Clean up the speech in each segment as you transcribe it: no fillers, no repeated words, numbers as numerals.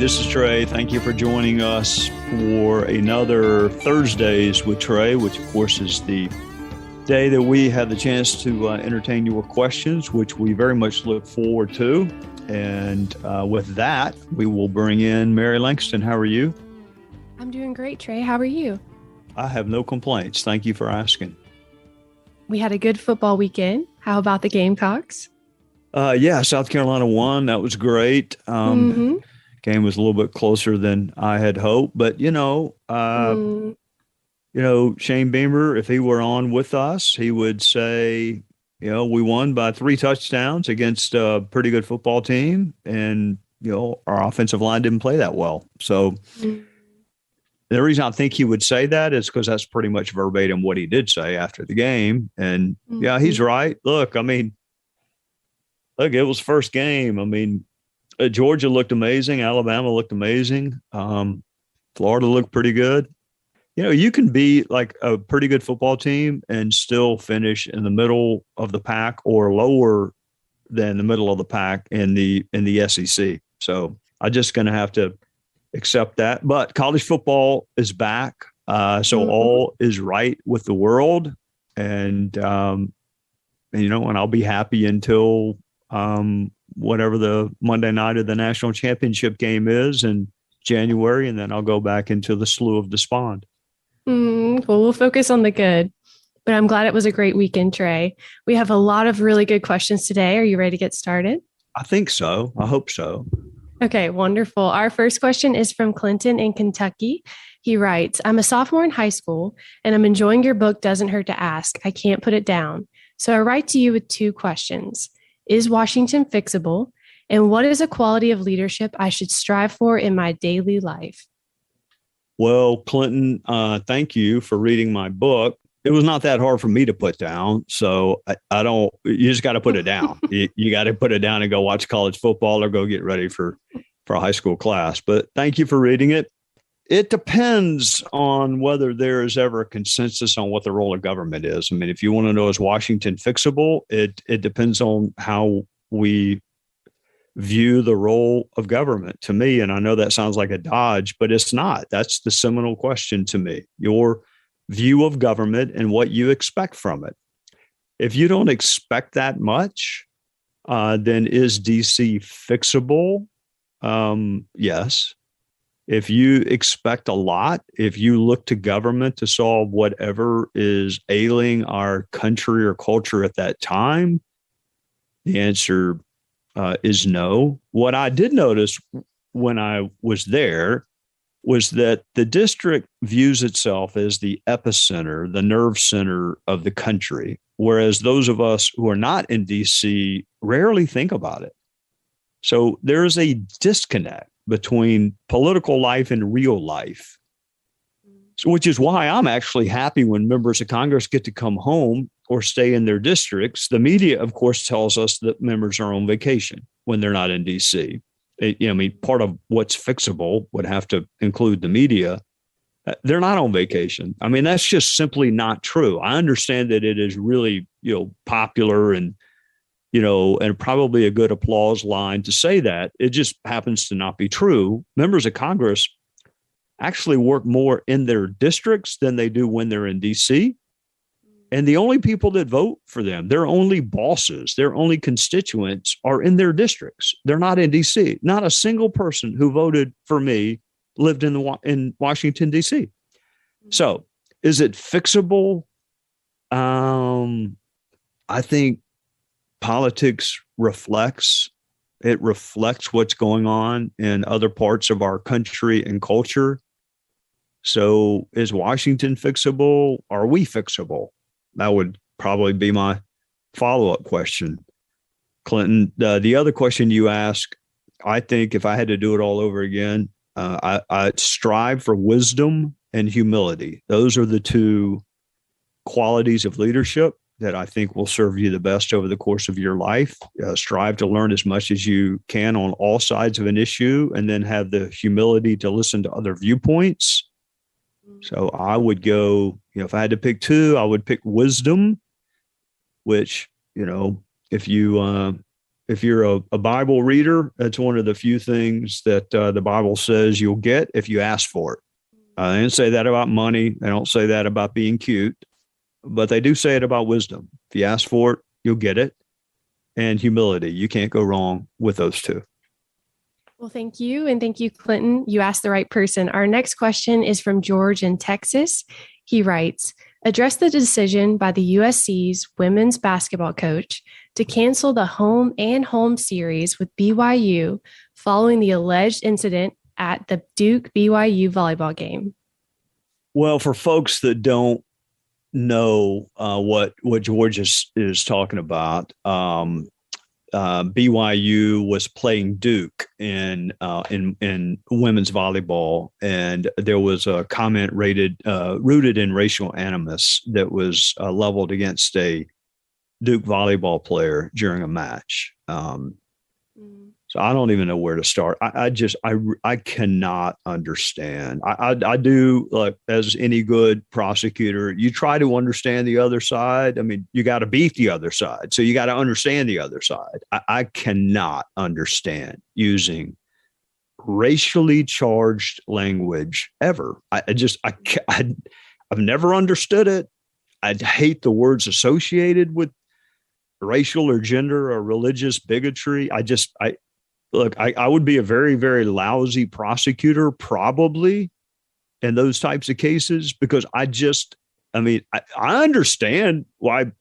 this is Trey. Thank you for joining us for another Thursdays with Trey, which of course is the day that we have the chance to entertain your questions, which we very much look forward to. And with that, we will bring in Mary Langston. How are you? I'm doing great, Trey. How are you? I have no complaints. Thank you for asking. We had a good football weekend. How about the Gamecocks? Yeah, South Carolina won. That was great. Game was a little bit closer than I had hoped, but Shane Beamer, if he were on with us, he would say, we won by 3 touchdowns against a pretty good football team, and our offensive line didn't play that well. So the reason I think he would say that is because that's pretty much verbatim what he did say after the game. And yeah, he's right. Look, it was first game. Georgia looked amazing. Alabama looked amazing. Florida looked pretty good. You can be like a pretty good football team and still finish in the middle of the pack or lower than the middle of the pack in the SEC. So I'm just going to have to accept that. But college football is back. So all is right with the world. And I'll be happy until whatever the Monday night of the national championship game is in January, and then I'll go back into the slough of despond. Well, we'll focus on the good, but I'm glad it was a great weekend, Trey. We have a lot of really good questions today. Are you ready to get started? I think so. I hope so. Okay, wonderful. Our first question is from Clinton in Kentucky. He writes, I'm a sophomore in high school, and I'm enjoying your book, Doesn't Hurt to Ask. I can't put it down. So I write to you with 2 questions. Is Washington fixable? And what is a quality of leadership I should strive for in my daily life? Well, Clinton, thank you for reading my book. It was not that hard for me to put down. So you just got to put it down. You got to put it down and go watch college football or go get ready for a high school class. But thank you for reading it. It depends on whether there is ever a consensus on what the role of government is. If you want to know, is Washington fixable? It depends on how we view the role of government to me. And I know that sounds like a dodge, but it's not. That's the seminal question to me. Your view of government and what you expect from it. If you don't expect that much, then is DC fixable? Yes. If you expect a lot, if you look to government to solve whatever is ailing our country or culture at that time, the answer is no. What I did notice when I was there was that the district views itself as the epicenter, the nerve center of the country, whereas those of us who are not in DC rarely think about it. So there is a disconnect between political life and real life, which is why I'm actually happy when members of Congress get to come home or stay in their districts. The media, of course, tells us that members are on vacation when they're not in DC. Part of what's fixable would have to include the media. They're not on vacation. That's just simply not true. I understand that it is really, popular and probably a good applause line to say that. It just happens to not be true. Members of Congress actually work more in their districts than they do when they're in DC. And the only people that vote for them, their only bosses, their only constituents are in their districts. They're not in DC. Not a single person who voted for me lived in Washington, DC. So is it fixable? I think politics reflects what's going on in other parts of our country and culture. So is Washington fixable? Are we fixable? That would probably be my follow-up question. Clinton, the other question you asked, I think if I had to do it all over again, I'd strive for wisdom and humility. Those are the 2 qualities of leadership that I think will serve you the best over the course of your life. Strive to learn as much as you can on all sides of an issue, and then have the humility to listen to other viewpoints. So I would go, if I had to pick 2, I would pick wisdom, which, if you If you're a Bible reader, that's one of the few things that the Bible says you'll get if you ask for it. They didn't say that about money. They don't say that about being cute, but they do say it about wisdom. If you ask for it, you'll get it. And humility. You can't go wrong with those two. Well, thank you. And thank you, Clinton. You asked the right person. Our next question is from George in Texas. He writes, address the decision by the USC's women's basketball coach to cancel the home and home series with BYU following the alleged incident at the Duke BYU volleyball game. Well, for folks that don't know what George is talking about, BYU was playing Duke in women's volleyball, and there was a comment rooted in racial animus that was leveled against a Duke volleyball player during a match. So I don't even know where to start. I cannot understand. I do, like, as any good prosecutor, you try to understand the other side. I mean, you got to beat the other side. So you got to understand the other side. I cannot understand using racially charged language ever. I've never understood it. I hate the words associated with racial or gender or religious bigotry. Look, I would be a very, very lousy prosecutor probably in those types of cases, because I understand why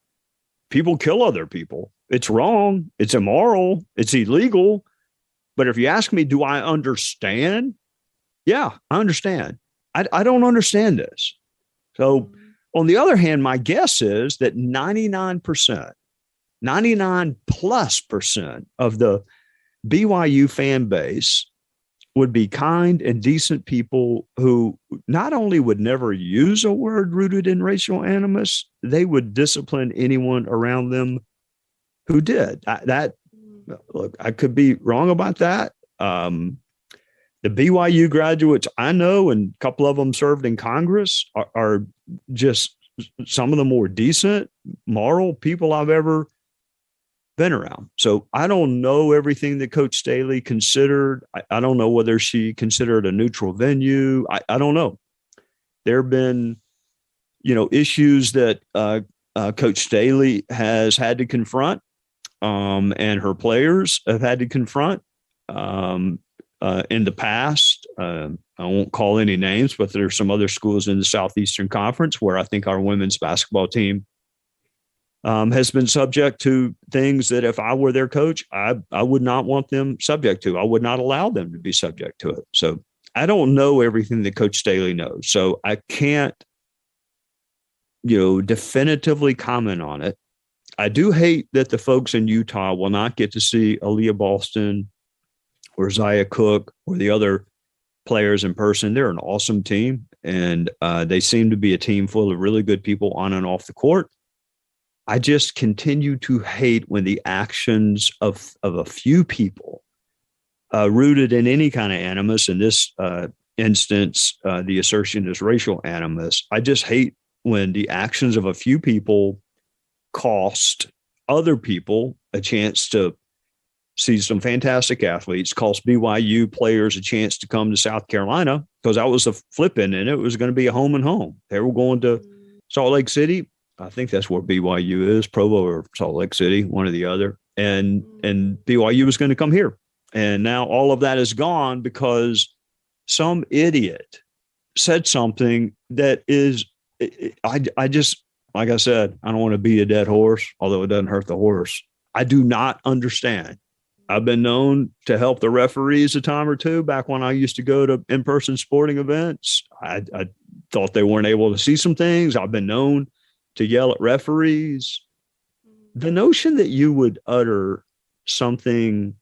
people kill other people. It's wrong. It's immoral. It's illegal. But if you ask me, do I understand? Yeah, I understand. I don't understand this. So on the other hand, my guess is that 99+% of the BYU fan base would be kind and decent people who not only would never use a word rooted in racial animus, they would discipline anyone around them who did. Look, I could be wrong about that. The BYU graduates I know, and a couple of them served in Congress, are just some of the more decent, moral people I've ever been around. So I don't know everything that Coach Staley considered. I don't know whether she considered a neutral venue. I don't know. There have been, issues that Coach Staley has had to confront, and her players have had to confront in the past. I won't call any names, but there's some other schools in the Southeastern Conference where I think our women's basketball team has been subject to things that if I were their coach, I would not want them subject to. I would not allow them to be subject to it. So I don't know everything that Coach Staley knows. So I can't, definitively comment on it. I do hate that the folks in Utah will not get to see Aaliyah Boston or Zaya Cook or the other players in person. They're an awesome team, and they seem to be a team full of really good people on and off the court. I just continue to hate when the actions of a few people rooted in any kind of animus, in this instance, the assertion is racial animus. I just hate when the actions of a few people cost other people a chance to see some fantastic athletes, cost BYU players a chance to come to South Carolina, because that was a flip-in, and it was going to be a home and home. They were going to Salt Lake City. I think that's where BYU is, Provo or Salt Lake City, one or the other. And BYU was going to come here. And now all of that is gone because some idiot said something that is, I just, like I said, I don't want to beat a dead horse, although it doesn't hurt the horse. I do not understand. I've been known to help the referees a time or two back when I used to go to in-person sporting events. I thought they weren't able to see some things. I've been known to yell at referees. The notion that you would utter something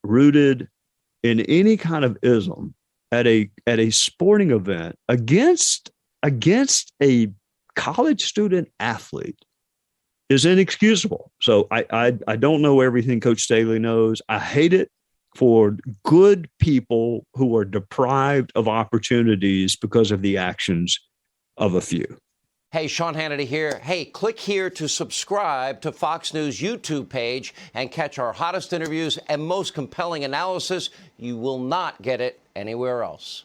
rooted in any kind of ism at a sporting event against a college student athlete is inexcusable. So I don't know everything Coach Staley knows. I hate it for good people who are deprived of opportunities because of the actions of a few. Hey, Sean Hannity here. Hey, click here to subscribe to Fox News YouTube page and catch our hottest interviews and most compelling analysis. You will not get it anywhere else.